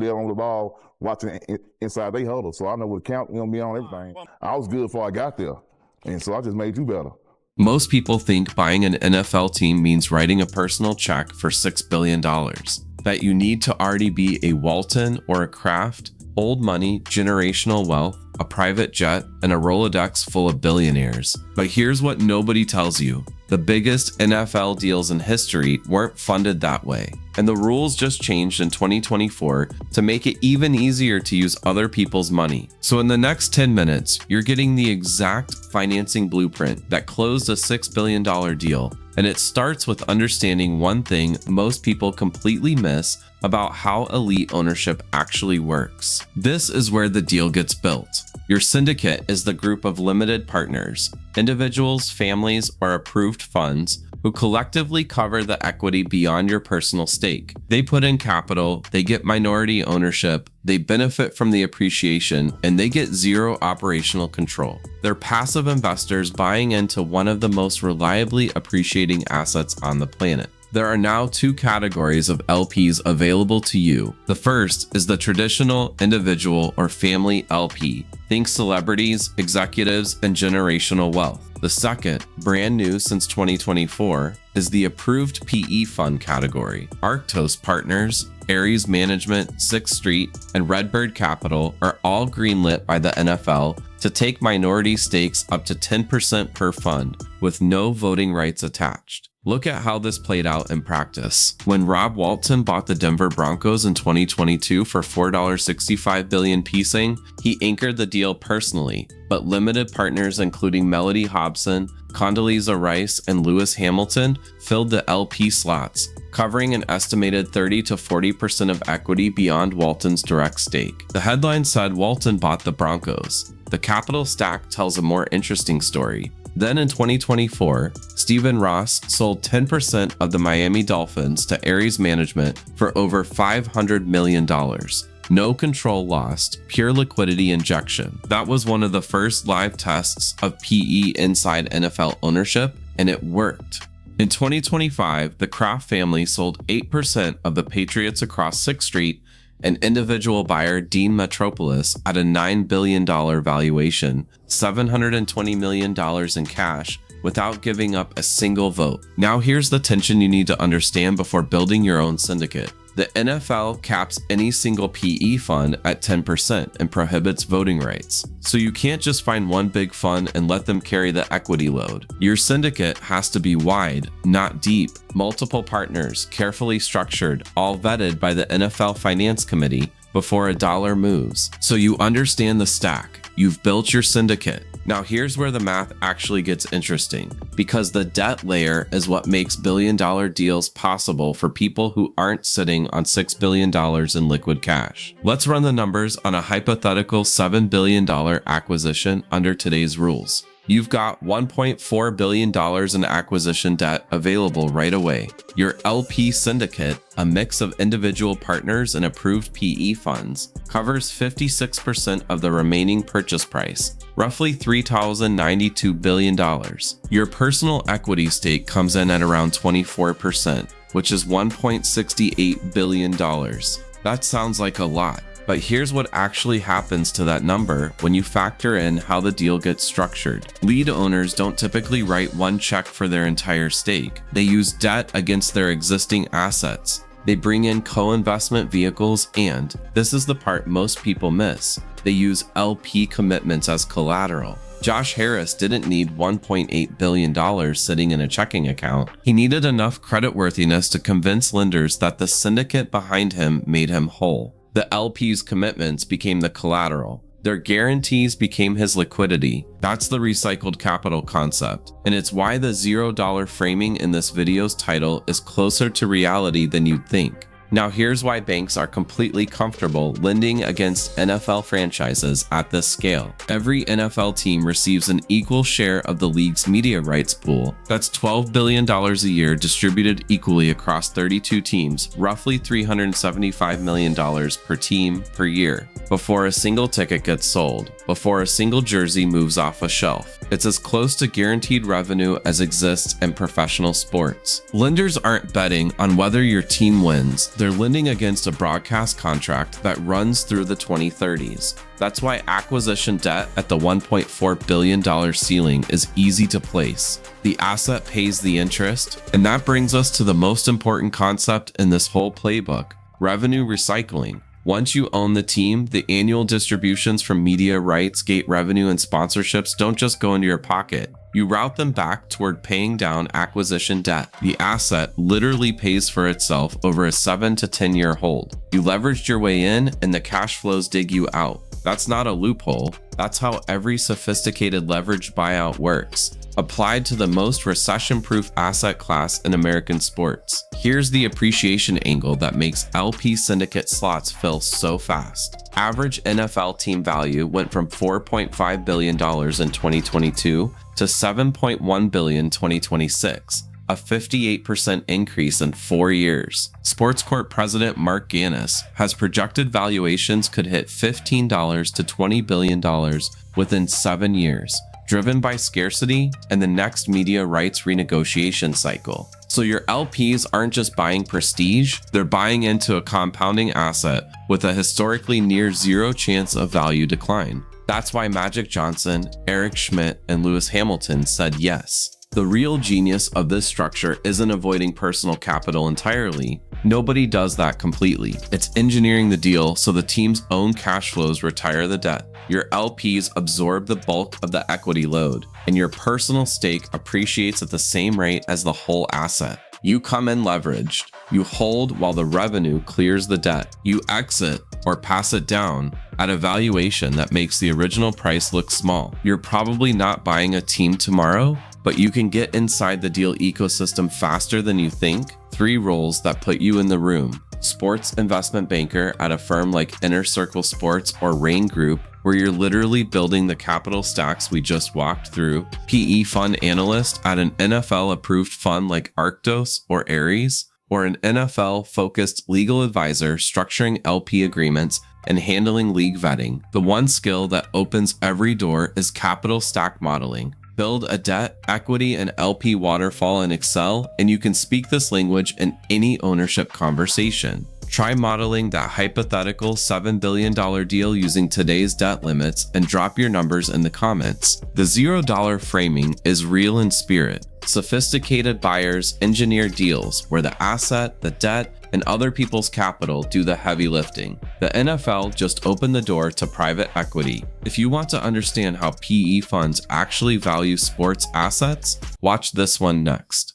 They're on the ball watching inside they huddle, so I know what count gonna be on everything. I was good before I got there, and so I just made you better. Most people think buying an NFL team means writing a personal check for $6 billion. That you need to already be a Walton or a Kraft, old money, generational wealth, a private jet, and a Rolodex full of billionaires. But here's what nobody tells you. The biggest NFL deals in history weren't funded that way, and the rules just changed in 2024 to make it even easier to use other people's money. So in the next 10 minutes, you're getting the exact financing blueprint that closed a $6 billion deal, and it starts with understanding one thing most people completely miss about how elite ownership actually works. This is where the deal gets built. Your syndicate is the group of limited partners, individuals, families, or approved funds who collectively cover the equity beyond your personal stake. They put in capital, they get minority ownership, they benefit from the appreciation, and they get zero operational control. They're passive investors buying into one of the most reliably appreciating assets on the planet. There are now two categories of LPs available to you. The first is the traditional individual or family LP. Think celebrities, executives, and generational wealth. The second, brand new since 2024, is the approved PE fund category. Arctos Partners, Ares Management, Sixth Street, and Redbird Capital are all greenlit by the NFL to take minority stakes up to 10% per fund, with no voting rights attached. Look at how this played out in practice. When Rob Walton bought the Denver Broncos in 2022 for $4.65 billion piecing, he anchored the deal personally, but limited partners including Melody Hobson, Condoleezza Rice, and Lewis Hamilton filled the LP slots, covering an estimated 30 to 40% of equity beyond Walton's direct stake. The headline said Walton bought the Broncos. The capital stack tells a more interesting story. Then in 2024, Stephen Ross sold 10% of the Miami Dolphins to Ares Management for over $500 million. No control lost, pure liquidity injection. That was one of the first live tests of PE inside NFL ownership, and it worked. In 2025, the Kraft family sold 8% of the Patriots across Sixth Street, and individual buyer Dean Metropolis at a $9 billion valuation, $720 million in cash, without giving up a single vote. Now here's the tension you need to understand before building your own syndicate. The NFL caps any single PE fund at 10% and prohibits voting rights. So you can't just find one big fund and let them carry the equity load. Your syndicate has to be wide, not deep, multiple partners, carefully structured, all vetted by the NFL Finance Committee before a dollar moves. So you understand the stack. You've built your syndicate. Now here's where the math actually gets interesting, because the debt layer is what makes billion-dollar deals possible for people who aren't sitting on $6 billion in liquid cash. Let's run the numbers on a hypothetical $7 billion acquisition under today's rules. You've got $1.4 billion in acquisition debt available right away. Your LP syndicate, a mix of individual partners and approved PE funds, covers 56% of the remaining purchase price, roughly $3,092 billion. Your personal equity stake comes in at around 24%, which is $1.68 billion. That sounds like a lot. But here's what actually happens to that number when you factor in how the deal gets structured. Lead owners don't typically write one check for their entire stake. They use debt against their existing assets. They bring in co-investment vehicles, and this is the part most people miss, they use LP commitments as collateral. Josh Harris didn't need $1.8 billion sitting in a checking account. He needed enough creditworthiness to convince lenders that the syndicate behind him made him whole. The LP's commitments became the collateral. Their guarantees became his liquidity. That's the recycled capital concept, and it's why the $0 framing in this video's title is closer to reality than you'd think. Now here's why banks are completely comfortable lending against NFL franchises at this scale. Every NFL team receives an equal share of the league's media rights pool. That's $12 billion a year distributed equally across 32 teams, roughly $375 million per team per year, before a single ticket gets sold. before a single jersey moves off a shelf. It's as close to guaranteed revenue as exists in professional sports. Lenders aren't betting on whether your team wins, they're lending against a broadcast contract that runs through the 2030s. That's why acquisition debt at the $1.4 billion ceiling is easy to place. The asset pays the interest, and that brings us to the most important concept in this whole playbook: revenue recycling. Once you own the team, the annual distributions from media rights, gate revenue, and sponsorships don't just go into your pocket. You route them back toward paying down acquisition debt. The asset literally pays for itself over a 7 to 10 year hold. You leveraged your way in, and the cash flows dig you out. That's not a loophole. That's how every sophisticated leveraged buyout works, applied to the most recession-proof asset class in American sports. Here's the appreciation angle that makes LP syndicate slots fill so fast. Average NFL team value went from $4.5 billion in 2022 to $7.1 billion in 2026. A 58% increase in 4 years. Sports Corp president Mark Gannis has projected valuations could hit $15 to $20 billion within 7 years, driven by scarcity and the next media rights renegotiation cycle. So your LPs aren't just buying prestige, they're buying into a compounding asset with a historically near zero chance of value decline. That's why Magic Johnson, Eric Schmidt, and Lewis Hamilton said yes. The real genius of this structure isn't avoiding personal capital entirely. Nobody does that completely. It's engineering the deal so the team's own cash flows retire the debt. Your LPs absorb the bulk of the equity load, and your personal stake appreciates at the same rate as the whole asset. You come in leveraged. You hold while the revenue clears the debt. You exit or pass it down at a valuation that makes the original price look small. You're probably not buying a team tomorrow, but you can get inside the deal ecosystem faster than you think. 3 roles that put you in the room: sports investment banker at a firm like Inner Circle Sports or Rain Group, where you're literally building the capital stacks we just walked through; PE fund analyst at an NFL approved fund like Arctos or Ares; or an NFL focused legal advisor structuring LP agreements and handling league vetting. The one skill that opens every door is capital stack modeling. Build a debt, equity, and LP waterfall in Excel, and you can speak this language in any ownership conversation. Try modeling that hypothetical $7 billion deal using today's debt limits and drop your numbers in the comments. The $0 framing is real in spirit. Sophisticated buyers engineer deals where the asset, the debt, and other people's capital do the heavy lifting. The NFL just opened the door to private equity. If you want to understand how PE funds actually value sports assets, watch this one next.